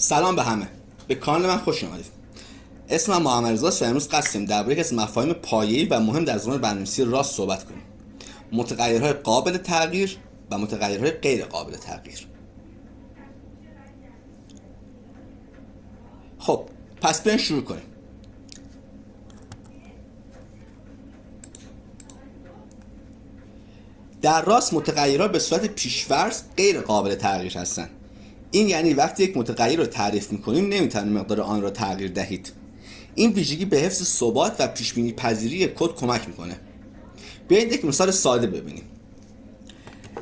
سلام به همه، به کانال من خوش اومدید. اسمم محمد رضاست و امروز قصدیم درباره یکی از مفاهیم پایه‌ای و مهم در زبان برنامه‌نویسی راست صحبت کنیم: متغیرهای قابل تغییر و متغیرهای غیر قابل تغییر. خب پس بریم شروع کنیم. در راست متغیرها به صورت پیش‌فرض غیر قابل تغییر هستند. این یعنی وقتی یک متغیر رو تعریف می‌کنیم نمی‌توانید مقدار آن را تغییر دهید. این ویژگی به حفظ ثبات و پیش‌بینی پذیری کد کمک می‌کنه. بیایید یک مثال ساده ببینیم.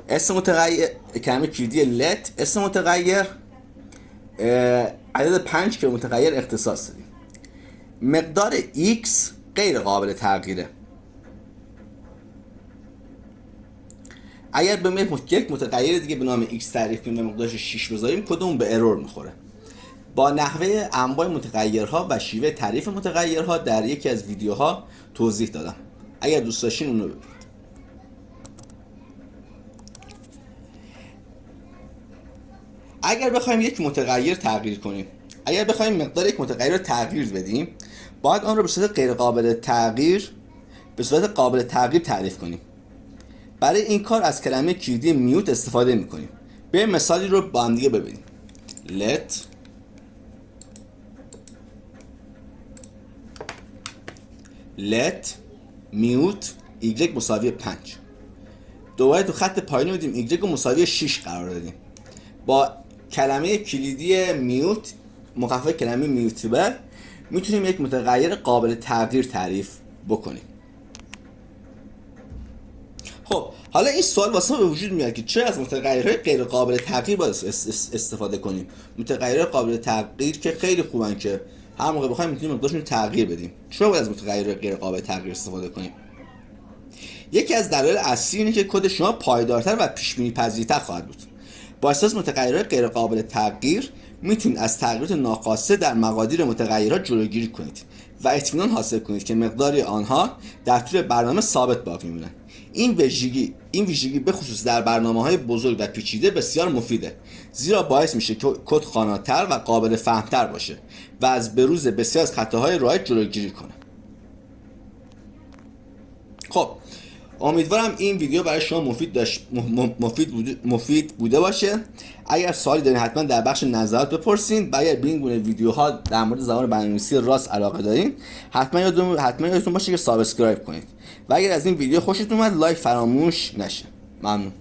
اسم متغیر کلمه کلیدی let، اسم متغیر عدد 5 که متغیر اختصاص دادیم. مقدار x غیر قابل تغییره. اگر به یک متغیر دیگه به نام x تعریف کنیم و مقدارش 6 بذاریم کدوم به ارور میخوره. با نحوه انواع متغیرها و شیوه تعریف متغیرها در یکی از ویدیوها توضیح دادم. اگر دوست داشتین اون رو ببینید. اگر بخوایم یک متغیر تغییر کنیم، اگر بخوایم مقدار یک متغیر رو تغییر بدیم، باید آن رو به صورت غیر قابل تغییر به صورت قابل تغییر تعریف کنیم. برای این کار از کلمه کلیدی میوت استفاده میکنیم. به مثالی رو با هم دیگه ببینیم. let میوت y مساوی 5. دوباره تو خط پایین بودیم y رو مساوی 6 قرار دادیم. با کلمه کلیدی میوت مخفف کلمه میوتیبل میتونیم یک متغیر قابل تغییر تعریف بکنیم. خب حالا این سوال واسه ما به وجود میاد که چرا از متغیرهای غیر قابل تغییر باید استفاده کنیم؟ متغیرهای قابل تغییر که خیلی خوبن که هر موقع بخوایم میتونیم مقدارشون تغییر بدیم. چرا باید از متغیرهای غیر قابل تغییر استفاده کنیم؟ یکی از دلایل اصلی اینه که کد شما پایدارتر و پیش بینی پذیرتر خواهد بود. با اساس متغیرهای غیر قابل تغییر میتونید از تغییرات ناخواسته در مقادیر متغیرها جلوگیری کنید و اطمینان حاصل کنید که مقداری آنها در طول برنامه ثابت باقی میمونن. این ویژگی به خصوص در برنامه‌های بزرگ و پیچیده بسیار مفیده، زیرا باعث میشه که کد خواناتر و قابل فهمتر باشه و از بروز بسیار از خطاهای رایج جلوگیری کنه. خب امیدوارم این ویدیو برای شما مفید بوده باشه. اگر سوالی دارین حتما در بخش نظرات بپرسین و اگر به این گونه ویدیوها در مورد زبان برنامه‌نویسی راست علاقه دارین حتما یادتون باشه که سابسکرایب کنید و اگر از این ویدیو خوشتون اومد لایک فراموش نشه. ممنون.